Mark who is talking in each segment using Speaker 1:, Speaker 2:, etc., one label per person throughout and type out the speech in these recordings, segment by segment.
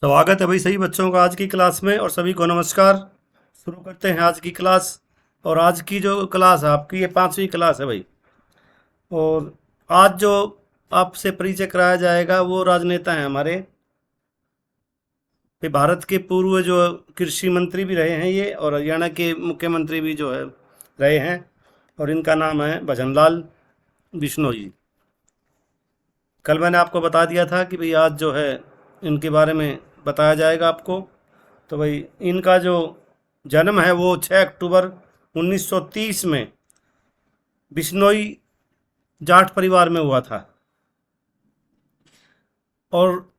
Speaker 1: स्वागत है भाई सभी बच्चों का आज की क्लास में और सभी को नमस्कार। शुरू करते हैं आज की क्लास। और आज की जो क्लास है आपकी, ये 5वीं क्लास है भाई। और आज जो आपसे परिचय कराया जाएगा वो राजनेता हैं हमारे। ये भारत के पूर्व जो कृषि मंत्री भी रहे हैं ये, और हरियाणा के मुख्यमंत्री भी जो है रहे हैं। और इनका नाम है भजनलाल बिश्नोई। कल मैंने आपको बता दिया था कि भाई आज जो है इनके बारे में बताया जाएगा आपको। तो भाई इनका जो जन्म है वो 6 अक्टूबर 1930 में बिश्नोई जाट परिवार में हुआ था। और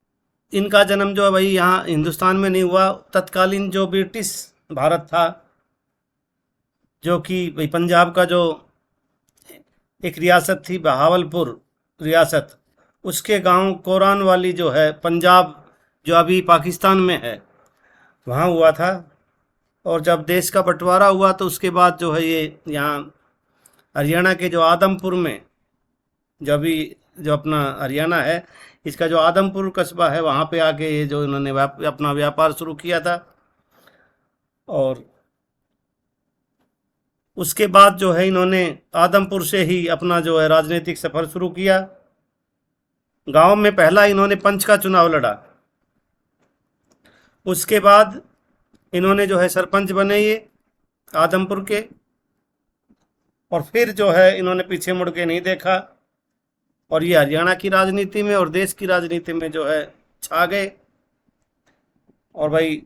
Speaker 1: इनका जन्म जो है भाई यहाँ हिंदुस्तान में नहीं हुआ, तत्कालीन जो ब्रिटिश भारत था, जो कि भाई पंजाब का जो एक रियासत थी बहावलपुर रियासत, उसके गांव कोरान वाली जो है पंजाब, जो अभी पाकिस्तान में है, वहाँ हुआ था। और जब देश का बंटवारा हुआ तो उसके बाद जो है ये यहाँ हरियाणा के जो आदमपुर में, जो अभी जो अपना हरियाणा है, इसका जो आदमपुर कस्बा है, वहाँ पे आके ये जो इन्होंने अपना व्यापार शुरू किया था। और उसके बाद जो है इन्होंने आदमपुर से ही अपना जो है राजनीतिक सफर शुरू किया। गांव में पहला इन्होंने पंच का चुनाव लड़ा। उसके बाद इन्होंने जो है सरपंच बने ये आदमपुर के। और फिर जो है इन्होंने पीछे मुड़ के नहीं देखा, और ये हरियाणा की राजनीति में और देश की राजनीति में जो है छा गए। और भाई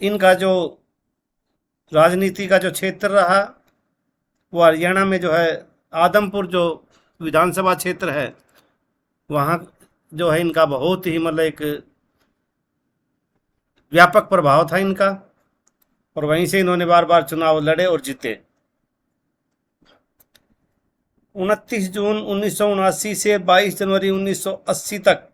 Speaker 1: इनका जो राजनीति का जो क्षेत्र रहा वो हरियाणा में जो है आदमपुर जो विधानसभा क्षेत्र है, वहाँ जो है इनका बहुत ही मतलब एक व्यापक प्रभाव था इनका। और वहीं से इन्होंने बार बार चुनाव लड़े और जीते। 29 जून 1979 से 22 जनवरी 1980 तक,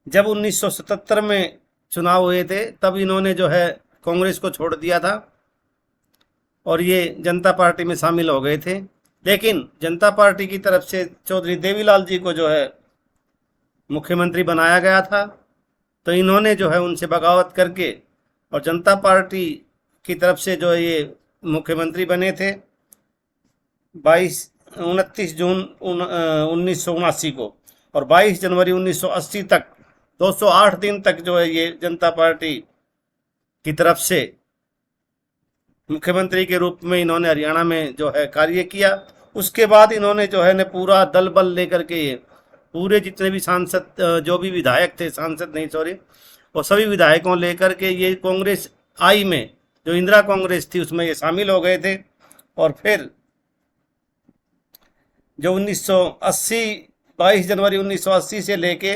Speaker 1: जब 1977 में चुनाव हुए थे, तब इन्होंने जो है कांग्रेस को छोड़ दिया था और ये जनता पार्टी में शामिल हो गए थे। लेकिन जनता पार्टी की तरफ से चौधरी देवीलाल जी को जो है मुख्यमंत्री बनाया गया था, तो इन्होंने जो है उनसे बगावत करके और जनता पार्टी की तरफ से जो है ये मुख्यमंत्री बने थे 29 जून 1979 को। और 22 जनवरी 1980 तक 208 दिन तक जो है ये जनता पार्टी की तरफ से मुख्यमंत्री के रूप में इन्होंने हरियाणा में जो है कार्य किया। उसके बाद इन्होंने जो है न पूरा दल बल लेकर के ये पूरे जितने भी सांसद, जो भी विधायक थे, सांसद नहीं सॉरी, वो सभी विधायकों लेकर के ये कांग्रेस आई में, जो इंदिरा कांग्रेस थी, उसमें ये शामिल हो गए थे। और फिर जो 1980 22 जनवरी 1980 से लेके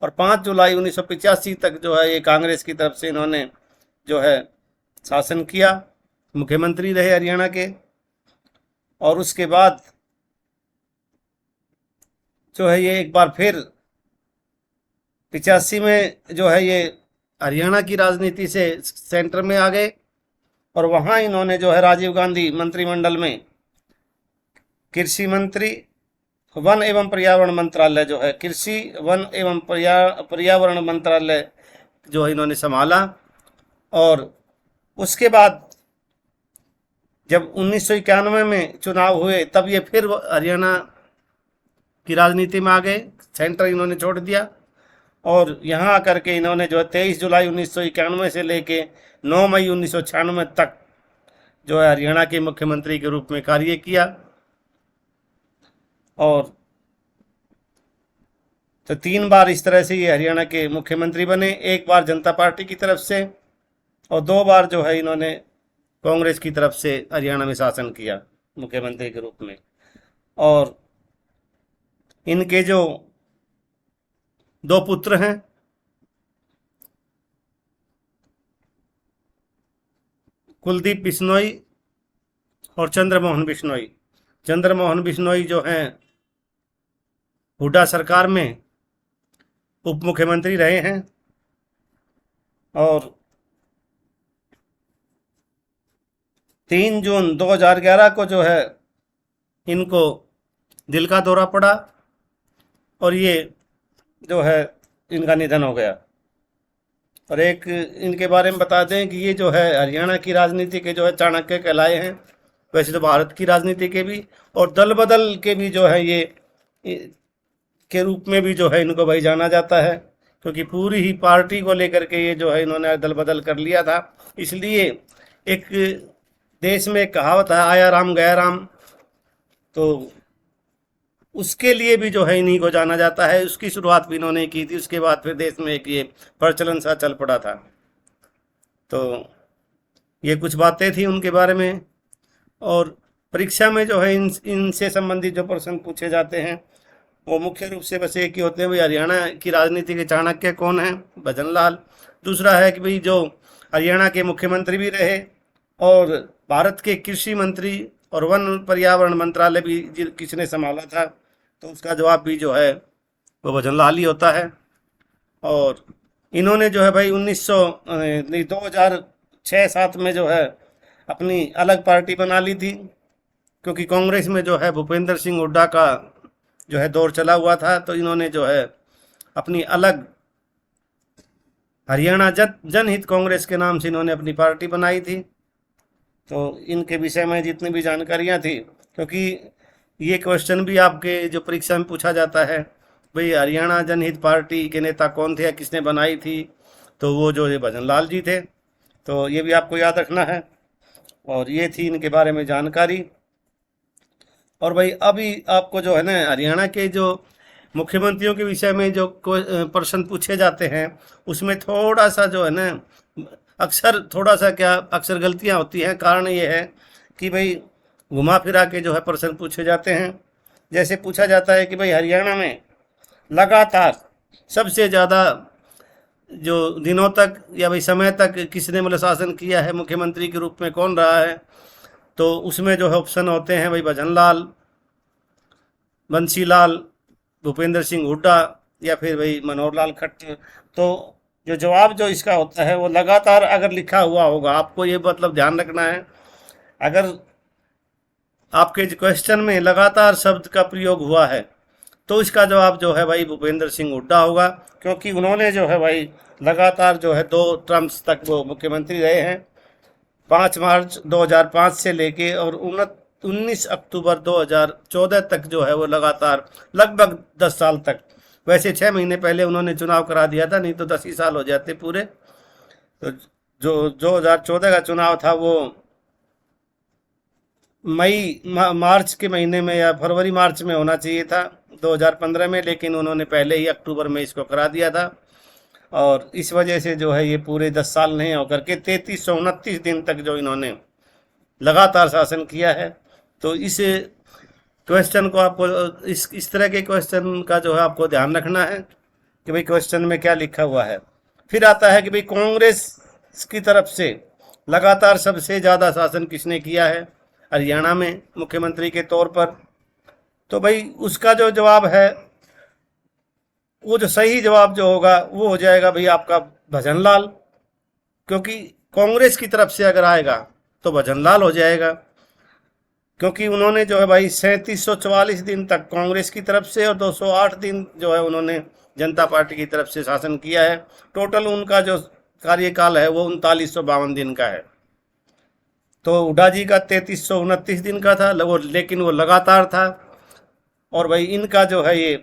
Speaker 1: और 5 जुलाई 1985 तक जो है ये कांग्रेस की तरफ से इन्होंने जो है शासन किया, मुख्यमंत्री रहे हरियाणा के। और उसके बाद जो है ये एक बार फिर 85 में जो है ये हरियाणा की राजनीति से सेंटर में आ गए। और वहाँ इन्होंने जो है राजीव गांधी मंत्रिमंडल में कृषि मंत्री, वन एवं पर्यावरण मंत्रालय जो है, कृषि वन एवं पर्यावरण मंत्रालय जो है इन्होंने संभाला। और उसके बाद जब 1991 में चुनाव हुए, तब ये फिर हरियाणा की राजनीति में आ गए, सेंटर इन्होंने छोड़ दिया। और यहाँ आकर के इन्होंने जो है 23 जुलाई 1991 से लेके 9 मई 1996 तक जो है हरियाणा के मुख्यमंत्री के रूप में कार्य किया। और तो 3 बार इस तरह से ये हरियाणा के मुख्यमंत्री बने, एक बार जनता पार्टी की तरफ से और 2 बार जो है इन्होंने कांग्रेस की तरफ से हरियाणा में शासन किया मुख्यमंत्री के रूप में। और इनके जो 2 पुत्र हैं, कुलदीप बिश्नोई और चंद्रमोहन बिश्नोई। चंद्रमोहन बिश्नोई जो हैं हुड्डा सरकार में उप मुख्यमंत्री रहे हैं। और 3 जून 2011 को जो है इनको दिल का दौरा पड़ा और ये जो है इनका निधन हो गया। और एक इनके बारे में बता दें कि ये जो है हरियाणा की राजनीति के जो है चाणक्य कहलाए हैं, वैसे तो भारत की राजनीति के भी और दल बदल के भी जो है ये के रूप में भी जो है इनको भाई जाना जाता है, क्योंकि पूरी ही पार्टी को लेकर के ये जो है इन्होंने दल बदल कर लिया था। इसलिए एक देश में एक कहावत है, आया राम गया राम, तो उसके लिए भी जो है इन्हीं को जाना जाता है। उसकी शुरुआत भी इन्होंने की थी, उसके बाद फिर देश में एक ये प्रचलन सा चल पड़ा था। तो ये कुछ बातें थी उनके बारे में। और परीक्षा में जो है इनसे संबंधित जो प्रश्न पूछे जाते हैं वो मुख्य रूप से बस एक ही होते हैं, भाई हरियाणा की राजनीति के चाणक्य कौन है, भजन लाल। दूसरा है कि भाई जो हरियाणा के मुख्यमंत्री भी रहे और भारत के कृषि मंत्री और वन पर्यावरण मंत्रालय भी किसने संभाला था, तो उसका जवाब भी जो है वो भजन लाल ही होता है। और इन्होंने जो है भाई 2006-7 में जो है अपनी अलग पार्टी बना ली थी, क्योंकि कांग्रेस में जो है भूपेंद्र सिंह हुड्डा का जो है दौर चला हुआ था, तो इन्होंने जो है अपनी अलग हरियाणा जनहित कांग्रेस के नाम से इन्होंने अपनी पार्टी बनाई थी। तो इनके विषय में जितनी भी जानकारियां थी, क्योंकि ये क्वेश्चन भी आपके जो परीक्षा में पूछा जाता है, भाई हरियाणा जनहित पार्टी के नेता कौन थे या किसने बनाई थी, तो वो जो ये भजन लाल जी थे। तो ये भी आपको याद रखना है। और ये थी इनके बारे में जानकारी। और भाई अभी आपको जो है ना हरियाणा के जो मुख्यमंत्रियों के विषय में जो प्रश्न पूछे जाते हैं, उसमें थोड़ा सा जो है ना अक्सर थोड़ा सा क्या अक्सर गलतियां होती हैं। कारण ये है कि भाई घुमा फिरा के जो है प्रश्न पूछे जाते हैं। जैसे पूछा जाता है कि भाई हरियाणा में लगातार सबसे ज़्यादा जो दिनों तक या भाई समय तक किसने मतलब शासन किया है, मुख्यमंत्री के रूप में कौन रहा है, तो उसमें जो है ऑप्शन होते हैं भाई भजन लाल, बंसी लाल, भूपेंद्र सिंह हुड्डा या फिर भाई मनोहर लाल खट्टर। तो जो जवाब जो इसका होता है वो लगातार अगर लिखा हुआ होगा, आपको ये मतलब ध्यान रखना है, अगर आपके क्वेश्चन में लगातार शब्द का प्रयोग हुआ है तो इसका जवाब जो है भाई भूपेंद्र सिंह हुड्डा होगा, क्योंकि उन्होंने जो है भाई लगातार जो है 2 टर्म्स तक वो मुख्यमंत्री रहे हैं, 5 मार्च 2005 से लेके और 19 अक्टूबर 2014 तक जो है वो लगातार लगभग 10 साल तक। वैसे 6 महीने पहले उन्होंने चुनाव करा दिया था, नहीं तो 10 ही साल हो जाते पूरे। तो जो 2014 का चुनाव था वो मार्च के महीने में या फरवरी मार्च में होना चाहिए था 2015 में, लेकिन उन्होंने पहले ही अक्टूबर में इसको करा दिया था। और इस वजह से जो है ये पूरे 10 साल नहीं होकर के 3329 दिन तक जो इन्होंने लगातार शासन किया है। तो इस क्वेश्चन को आपको इस तरह के क्वेश्चन का जो है आपको ध्यान रखना है कि भाई क्वेश्चन में क्या लिखा हुआ है। फिर आता है कि भाई कांग्रेस की तरफ से लगातार सबसे ज़्यादा शासन किसने किया है हरियाणा में मुख्यमंत्री के तौर पर, तो भाई उसका जो जवाब है वो जो सही जवाब जो होगा वो हो जाएगा भाई आपका भजन लाल, क्योंकि कांग्रेस की तरफ से अगर आएगा तो भजन लाल हो जाएगा, क्योंकि उन्होंने जो है भाई 3744 दिन तक कांग्रेस की तरफ से और 208 दिन जो है उन्होंने जनता पार्टी की तरफ से शासन किया है। टोटल उनका जो कार्यकाल है वो 3952 दिन का है। तो हुड्डा जी का 3329 दिन का था, लेकिन वो लगातार था। और भाई इनका जो है ये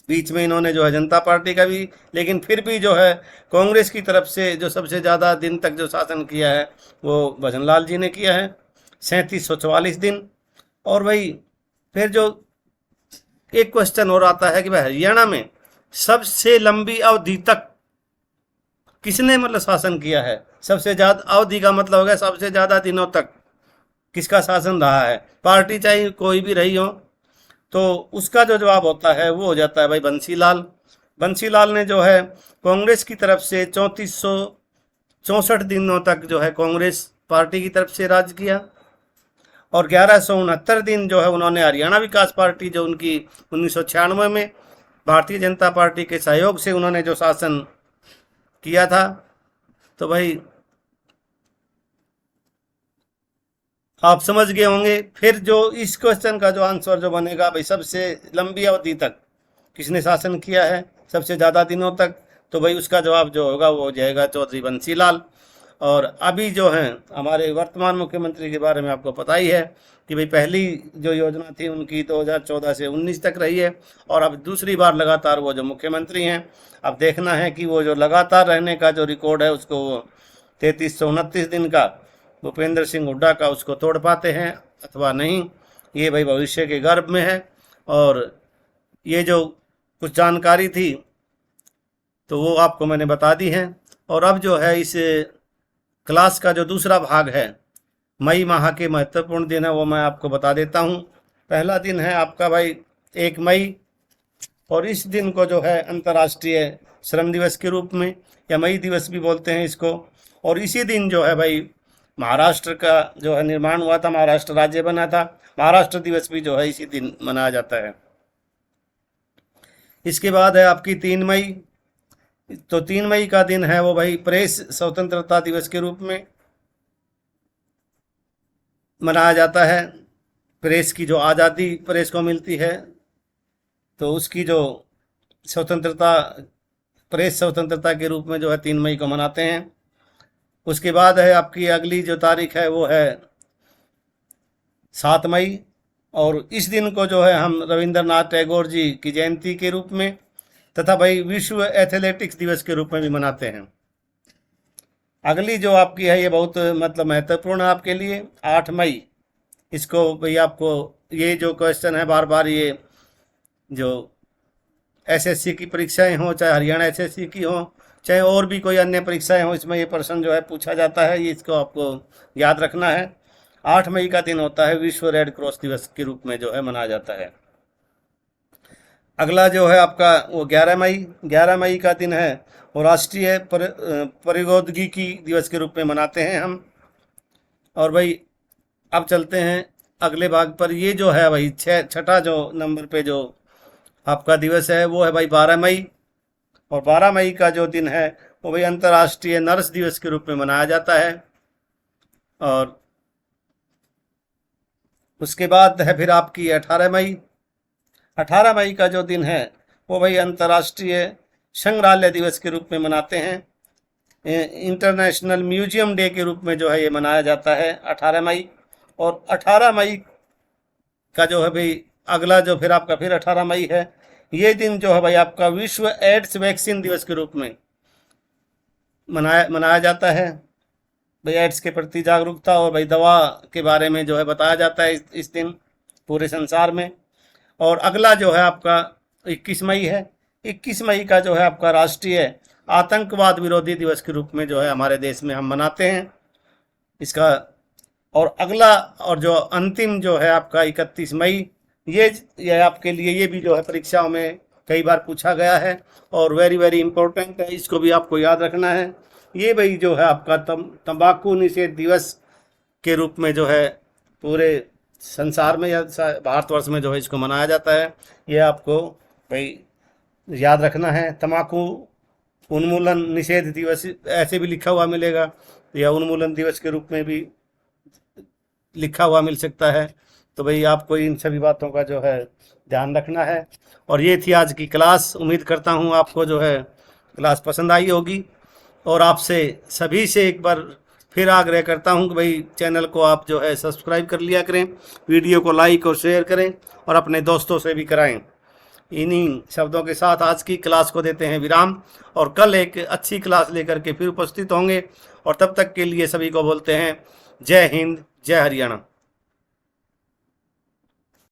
Speaker 1: बीच में इन्होंने जो है जनता पार्टी का भी, लेकिन फिर भी जो है कांग्रेस की तरफ से जो सबसे ज़्यादा दिन तक जो शासन किया है वो भजन लाल जी ने किया है, 3744 दिन। और भाई फिर जो एक क्वेश्चन और आता है कि भाई हरियाणा में सबसे लंबी अवधि तक किसने मतलब शासन किया है। सबसे ज़्यादा अवधि का मतलब हो गया सबसे ज़्यादा दिनों तक किसका शासन रहा है, पार्टी चाहे कोई भी रही हो, तो उसका जो जवाब होता है वो हो जाता है भाई बंसीलाल। बंसीलाल ने जो है कांग्रेस की तरफ से 3464 दिनों तक जो है कांग्रेस पार्टी की तरफ से राज किया, और 1169 दिन जो है उन्होंने हरियाणा विकास पार्टी जो उनकी 1996 में भारतीय जनता पार्टी के सहयोग से उन्होंने जो शासन किया था। तो भाई आप समझ गए होंगे। फिर जो इस क्वेश्चन का जो आंसर जो बनेगा भाई सबसे लंबी अवधि तक किसने शासन किया है सबसे ज़्यादा दिनों तक, तो भाई उसका जवाब जो होगा वो हो जाएगा चौधरी बंसी लाल। और अभी जो हैं हमारे वर्तमान मुख्यमंत्री के बारे में आपको पता ही है कि भाई पहली जो योजना थी उनकी 2014 से 19 तक रही है, और अब दूसरी बार लगातार वो जो मुख्यमंत्री हैं। अब देखना है कि वो जो लगातार रहने का जो रिकॉर्ड है उसको वो 3329 दिन का भूपेंद्र सिंह हुड्डा का उसको तोड़ पाते हैं अथवा नहीं, ये भाई भविष्य के गर्भ में है। और ये जो कुछ जानकारी थी तो वो आपको मैंने बता दी है। और अब जो है इस क्लास का जो दूसरा भाग है, मई माह के महत्वपूर्ण दिन है, वो मैं आपको बता देता हूँ। पहला दिन है आपका भाई 1 मई, और इस दिन को जो है अंतर्राष्ट्रीय श्रम दिवस के रूप में या मई दिवस भी बोलते हैं इसको। और इसी दिन जो है भाई महाराष्ट्र का जो है निर्माण हुआ था, महाराष्ट्र राज्य बना था, महाराष्ट्र दिवस भी जो है इसी दिन मनाया जाता है। इसके बाद है आपकी 3 मई, तो 3 मई का दिन है वो भाई प्रेस स्वतंत्रता दिवस के रूप में मनाया जाता है। प्रेस की जो आज़ादी प्रेस को मिलती है तो उसकी जो स्वतंत्रता, प्रेस स्वतंत्रता के रूप में जो है 3 मई को मनाते हैं। उसके बाद है आपकी अगली जो तारीख है वो है 7 मई, और इस दिन को जो है हम रविंद्रनाथ टैगोर जी की जयंती के रूप में तथा भाई विश्व एथलेटिक्स दिवस के रूप में भी मनाते हैं। अगली जो आपकी है ये बहुत मतलब महत्वपूर्ण है आपके लिए, 8 मई। इसको भाई आपको ये जो क्वेश्चन है बार बार, ये जो एसएससी की परीक्षाएं हों, चाहे हरियाणा एसएससी की हों, चाहे और भी कोई अन्य परीक्षाएं हों, इसमें ये प्रश्न जो है पूछा जाता है, ये इसको आपको याद रखना है। 8 मई का दिन होता है विश्व रेड क्रॉस दिवस के रूप में जो है मनाया जाता है। अगला जो है आपका वो 11 मई का दिन है वो राष्ट्रीय प्रौद्योगिकी दिवस के रूप में मनाते हैं हम। और भाई अब चलते हैं अगले भाग पर। ये जो है भाई छठा जो नंबर पे जो आपका दिवस है वो है भाई 12 मई, और 12 मई का जो दिन है वो भाई अंतर्राष्ट्रीय नर्स दिवस के रूप में मनाया जाता है। और उसके बाद है फिर आपकी 18 मई। 18 मई का जो दिन है वो भाई अंतर्राष्ट्रीय संग्रहालय दिवस के रूप में मनाते हैं। इंटरनेशनल म्यूजियम डे के रूप में जो है ये मनाया जाता है 18 मई। और 18 मई का जो है भाई अगला जो फिर आपका फिर 18 मई है, ये दिन जो है भाई आपका विश्व एड्स वैक्सीन दिवस के रूप में मनाया जाता है। भाई एड्स के प्रति जागरूकता और भाई दवा के बारे में जो है बताया जाता है इस दिन पूरे संसार में। और अगला जो है आपका 21 मई है। 21 मई का जो है आपका राष्ट्रीय आतंकवाद विरोधी दिवस के रूप में जो है हमारे देश में हम मनाते हैं इसका। और अगला और जो अंतिम जो है आपका 31 मई, ये आपके लिए ये भी जो है परीक्षाओं में कई बार पूछा गया है और वेरी वेरी इंपॉर्टेंट है, इसको भी आपको याद रखना है। ये भाई जो है आपका तंबाकू निषेध दिवस के रूप में जो है पूरे संसार में या भारतवर्ष में जो है इसको मनाया जाता है। ये आपको भाई याद रखना है। तंबाकू उन्मूलन निषेध दिवस ऐसे भी लिखा हुआ मिलेगा या उन्मूलन दिवस के रूप में भी लिखा हुआ मिल सकता है। तो भाई आपको इन सभी बातों का जो है ध्यान रखना है। और ये थी आज की क्लास। उम्मीद करता हूँ आपको जो है क्लास पसंद आई होगी, और आपसे सभी से एक बार फिर आग्रह करता हूँ कि भाई चैनल को आप जो है सब्सक्राइब कर लिया करें, वीडियो को लाइक और शेयर करें और अपने दोस्तों से भी कराएं। इन्हीं शब्दों के साथ आज की क्लास को देते हैं विराम, और कल एक अच्छी क्लास लेकर के फिर उपस्थित होंगे। और तब तक के लिए सभी को बोलते हैं जय हिंद, जय हरियाणा।